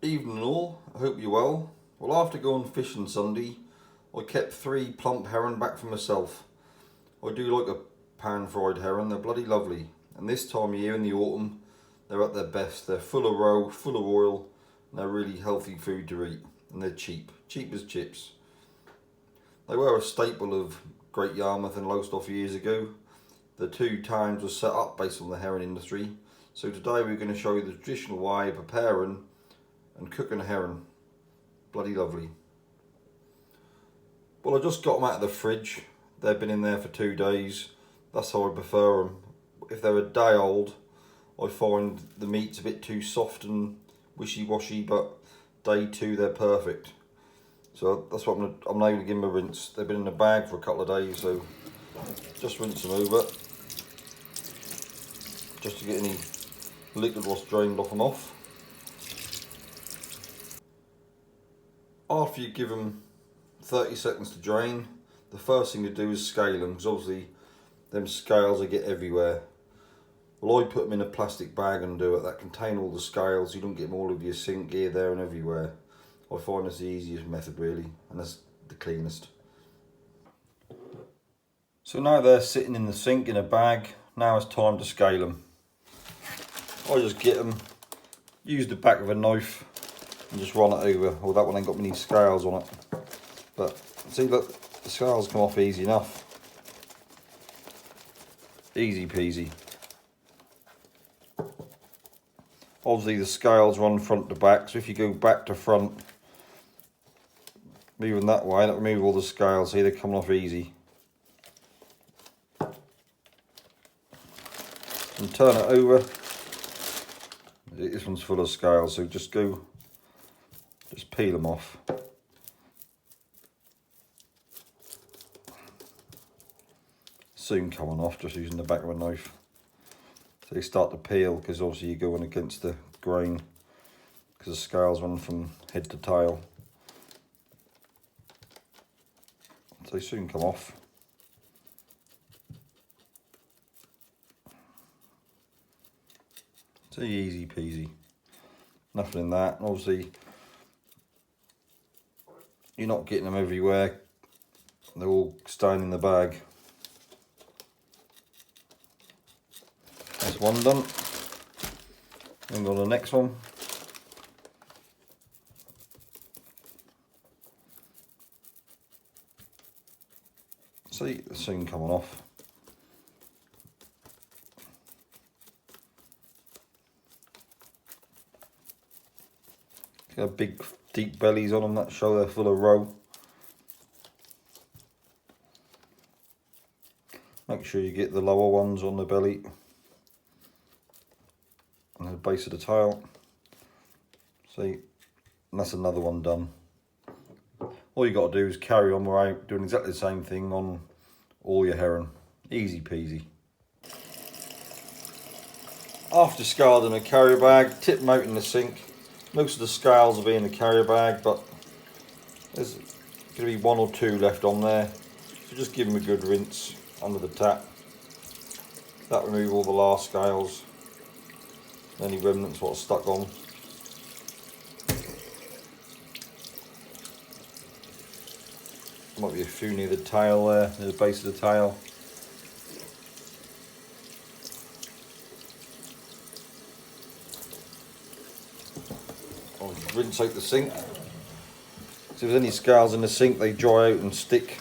Evening all, I hope you're well. Well, after going fishing Sunday, I kept 3 plump herring back for myself. I do like a pan-fried herring, they're bloody lovely. And this time of year in the autumn, they're at their best. They're full of roe, full of oil, and they're really healthy food to eat. And they're cheap as chips. They were a staple of Great Yarmouth and Lowestoft years ago. The 2 towns were set up based on the herring industry. So today we're going to show you the traditional way of preparing and cooking a herring. Bloody lovely. Well, I just got them out of the fridge. They've been in there for 2 days. That's how I prefer them. If they're a day old, I find the meat's a bit too soft and wishy-washy, but day 2 they're perfect. So that's what I'm now going to give them a rinse. They've been in the bag for a couple of days, so just rinse them over, just to get any liquid what's drained off them off. After you give them 30 seconds to drain, the first thing to do is scale them, because obviously them scales they get everywhere. Well, I put them in a plastic bag and do it that contain all the scales. You don't get them all over your sink, here, there and everywhere. I find that's the easiest method really, and that's the cleanest. So now they're sitting in the sink in a bag, now it's time to scale them. I just get them, use the back of a knife and just run it over. Well, that one ain't got many scales on it, but see, look, the scales come off easy enough. Easy peasy. Obviously the scales run front to back, so if you go back to front, moving that way, that remove all the scales. See, they're coming off easy. And turn it over. This one's full of scales, so just peel them off. Soon coming off, just using the back of a knife. So they start to peel, because obviously you're going against the grain, because the scales run from head to tail. So they soon come off. So easy peasy, nothing in that. And obviously you're not getting them everywhere, they're all staying in the bag. That's one done. Then go on to the next one. See, they're soon coming off. Got big deep bellies on them that show they're full of roe. Make sure you get the lower ones on the belly and the base of the tail. See, and that's another one done. All you got to do is carry on without doing exactly the same thing on all your herring. Easy peasy. After scalding a carrier bag, tip them out in the sink. Most of the scales will be in the carrier bag, but there's going to be 1 or 2 left on there. So just give them a good rinse under the tap. That remove all the last scales, any remnants what are stuck on. Might be a few near the tail there, near the base of the tail. I'll rinse out the sink. So if there's any scales in the sink, they dry out and stick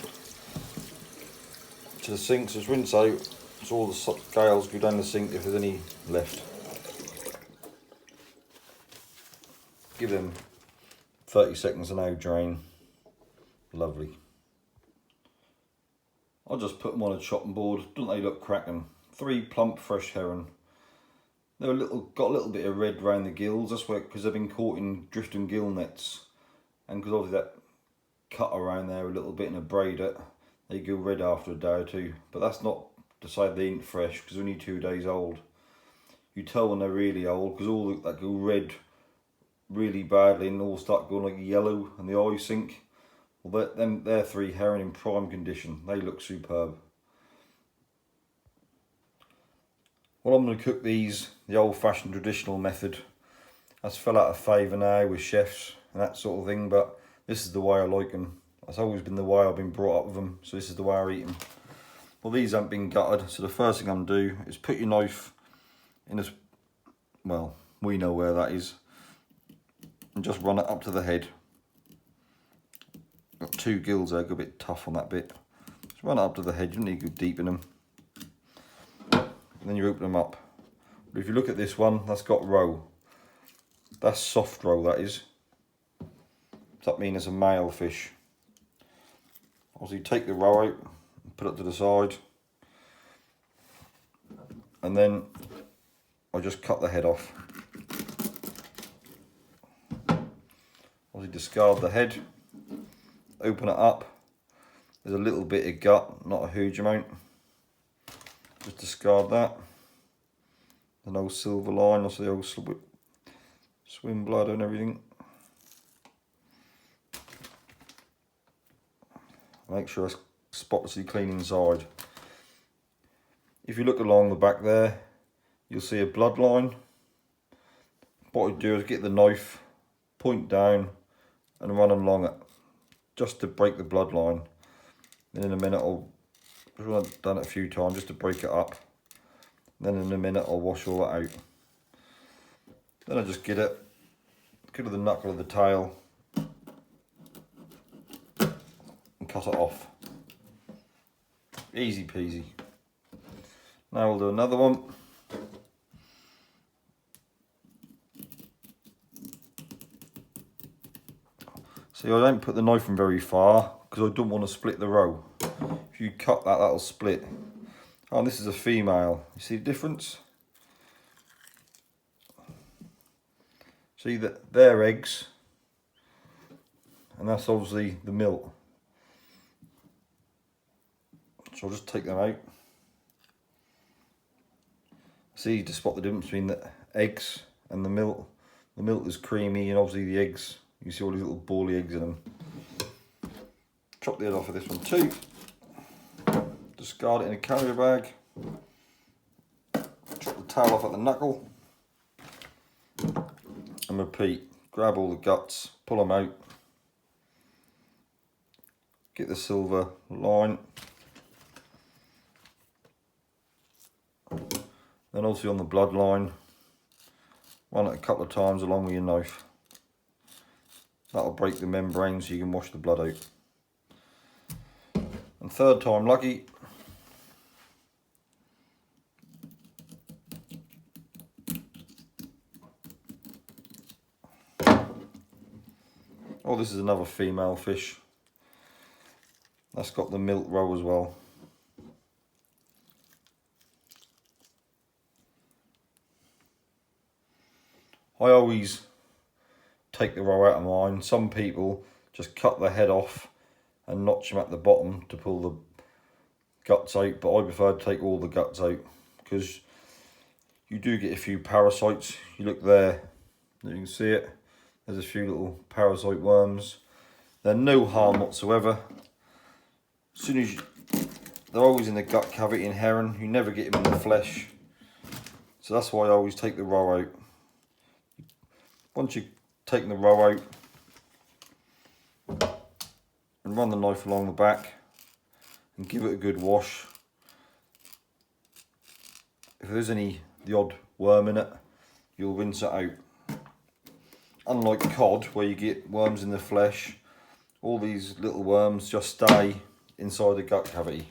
to the sink. So just rinse out, so all the scales go down the sink if there's any left. Give them 30 seconds and now drain. Lovely. I'll just put them on a chopping board. Don't they look cracking? 3 plump fresh herring. They're got a little bit of red around the gills. That's why, because they've been caught in drifting gill nets, and because obviously that cut around there a little bit and a braid it, they go red after a day or 2. But that's not to say they ain't fresh, because they're only 2 days old. You tell when they're really old, because all that go red really badly and all start going like yellow and the eyes sink. Well, they're 3 herring in prime condition. They look superb. Well, I'm going to cook these the old-fashioned traditional method. That's fell out of favour now with chefs and that sort of thing, but this is the way I like them. That's always been the way I've been brought up with them, so this is the way I eat them. Well, these haven't been gutted, so the first thing I'm going to do is put your knife in this, well, we know where that is, and just run it up to the head. Got 2 gills there, go a bit tough on that bit. Just run it up to the head, you don't need to go deep in them. And then you open them up. But if you look at this one, that's got roe. That's soft roe, that is. Does that mean it's a male fish? Obviously take the roe out, put it to the side, and then I just cut the head off. Obviously discard the head, open it up. There's a little bit of gut, not a huge amount. Just discard that. An old silver line, also the old swim bladder and everything. Make sure it's spotlessly clean inside. If you look along the back there, you'll see a bloodline. What I do is get the knife, point down and run along it, just to break the bloodline. Then in a minute I've done it a few times just to break it up. Then in a minute I'll wash all that out. Then I just get it, go to the knuckle of the tail and cut it off. Easy peasy. Now we'll do another one. See, I don't put the knife in very far because I don't want to split the roe. If you cut that, that'll split. Oh, and this is a female. You see the difference? See that they're eggs, and that's obviously the milk. So I'll just take them out. See, to spot the difference between the eggs and the milk. The milk is creamy, and obviously the eggs, you see all these little bally eggs in them. Chop the head off of this one too. Discard it in a carrier bag. Chop the tail off at the knuckle. And repeat. Grab all the guts, pull them out. Get the silver line. Then also on the bloodline, run it a couple of times along with your knife. That'll break the membrane so you can wash the blood out. And third time lucky. Oh, this is another female fish. That's got the milk roe as well. I always take the roe out of mine. Some people just cut the head off and notch them at the bottom to pull the guts out, but I prefer to take all the guts out because you do get a few parasites. You look there, you can see it. There's a few little parasite worms. They're no harm whatsoever. As soon as they're always in the gut cavity in herring, you never get them in the flesh. So that's why I always take the roe out. Once you've taken the roe out, and run the knife along the back and give it a good wash. If there's the odd worm in it, you'll rinse it out. Unlike cod, where you get worms in the flesh, all these little worms just stay inside the gut cavity.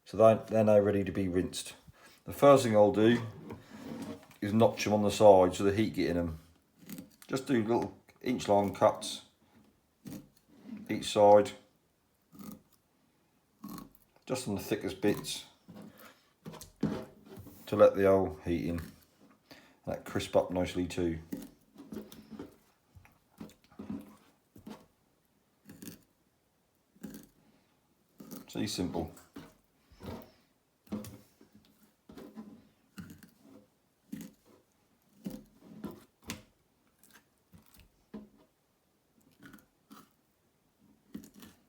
So they're now ready to be rinsed. The first thing I'll do is notch them on the side so the heat get in them. Just do little inch-long cuts each side, just on the thickest bits, to let the oil heat in. And that crisp up nicely too. See, simple.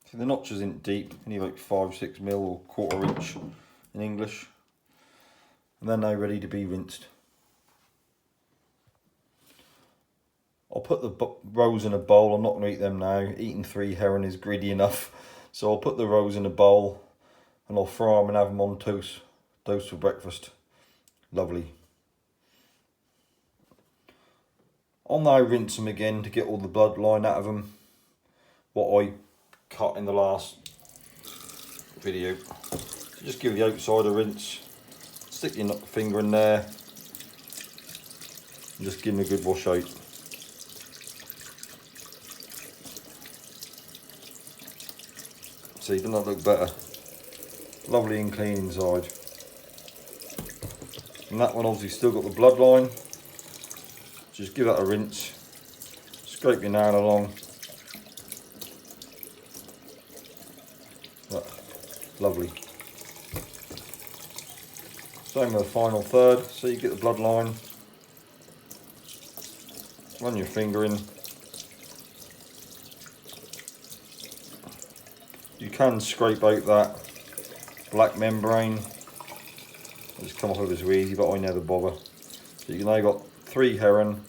See, the notch isn't deep, only like 5-6 mil or 1/4 inch in English. And they're now ready to be rinsed. put the rolls in a bowl. I'm not going to eat them now. Eating 3 herring is greedy enough. So I'll put the rolls in a bowl and I'll fry them and have them on toast for breakfast. Lovely. I'll now rinse them again to get all the bloodline out of them, what I cut in the last video. So just give the outside a rinse, stick your finger in there and just give them a good wash out. See, doesn't that look better? Lovely and clean inside. And that one obviously still got the bloodline. Just give that a rinse, scrape your nail along. Lovely. Same with the final third, so you get the bloodline. Run your finger in. You can scrape out that black membrane. It's come off ever so easy, but I never bother. So you now got 3 herring,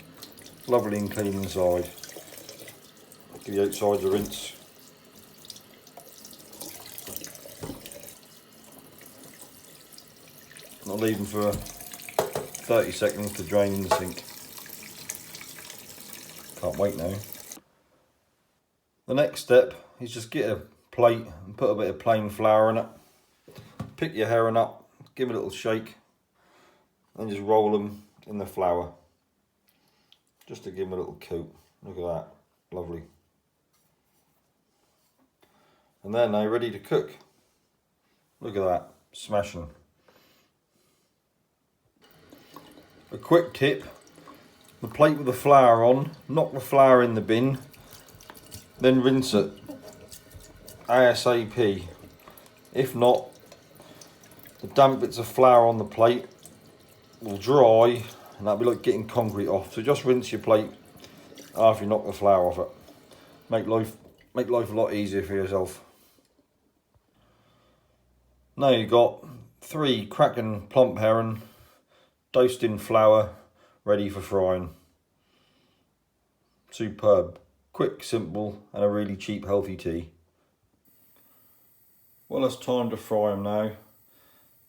lovely and clean inside. Give the outside a rinse. And I'll leave them for 30 seconds to drain in the sink. Can't wait now. The next step is just get a plate and put a bit of plain flour in it. Pick your herring up, give it a little shake, and just roll them in the flour. Just to give them a little coat. Look at that, lovely. And they're now ready to cook. Look at that, smashing. A quick tip, the plate with the flour on, knock the flour in the bin, then rinse it ASAP. If not, the damp bits of flour on the plate will dry and that'll be like getting concrete off. So just rinse your plate after you knock the flour off it. Make life a lot easier for yourself. Now you've got 3 cracking plump herring, doused in flour, ready for frying. Superb, quick, simple, and a really cheap, healthy tea. Well, it's time to fry them now.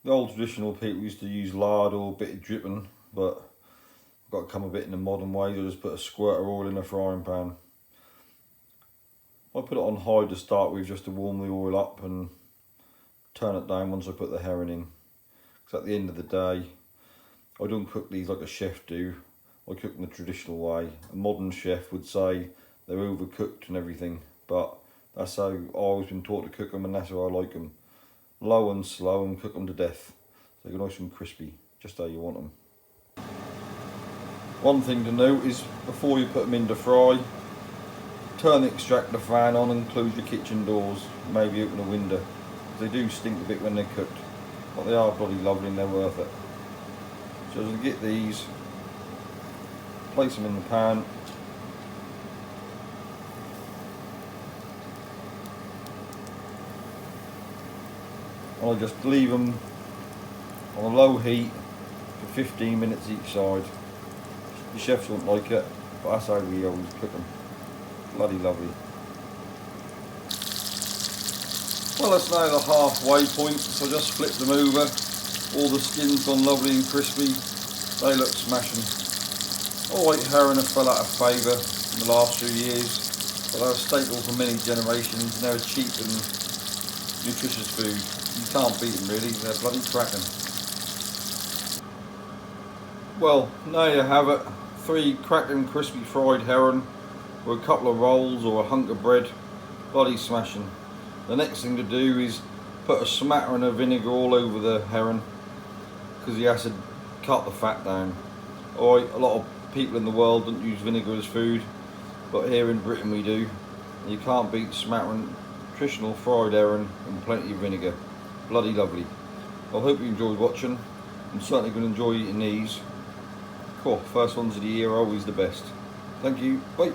The old traditional people used to use lard or a bit of dripping, but I've got to come a bit in the modern way. So just put a squirt of oil in a frying pan. I put it on high to start with just to warm the oil up and turn it down once I put the herring in. Because at the end of the day, I don't cook these like a chef do. I cook them the traditional way. A modern chef would say they're overcooked and everything, but that's how I've always been taught to cook them, and that's how I like them. Low and slow and cook them to death. So they're nice and crispy, just how you want them. One thing to note is before you put them in to fry, turn the extractor fan on and close your kitchen doors. Maybe open a window. They do stink a bit when they're cooked, but they are bloody lovely and they're worth it. So to get these, place them in the pan. I'll just leave them on a low heat for 15 minutes each side. The chefs won't like it, but that's how we always cook them. Bloody lovely. Well, it's now the halfway point, so just flip them over. All the skin's gone lovely and crispy. They look smashing. All white herring have fell out of favour in the last few years, but they're a staple for many generations, and they're a cheap and nutritious food. You can't beat them really, they're bloody cracking. Well, now you have it. 3 cracking crispy fried herring with a couple of rolls or a hunk of bread. Bloody smashing. The next thing to do is put a smattering of vinegar all over the herring, because you have to cut the fat down. Alright, a lot of people in the world don't use vinegar as food, but here in Britain we do. You can't beat smattering traditional fried herring and plenty of vinegar. Bloody lovely. I hope you enjoyed watching. I'm certainly going to enjoy eating these. Cool, first ones of the year are always the best. Thank you, bye.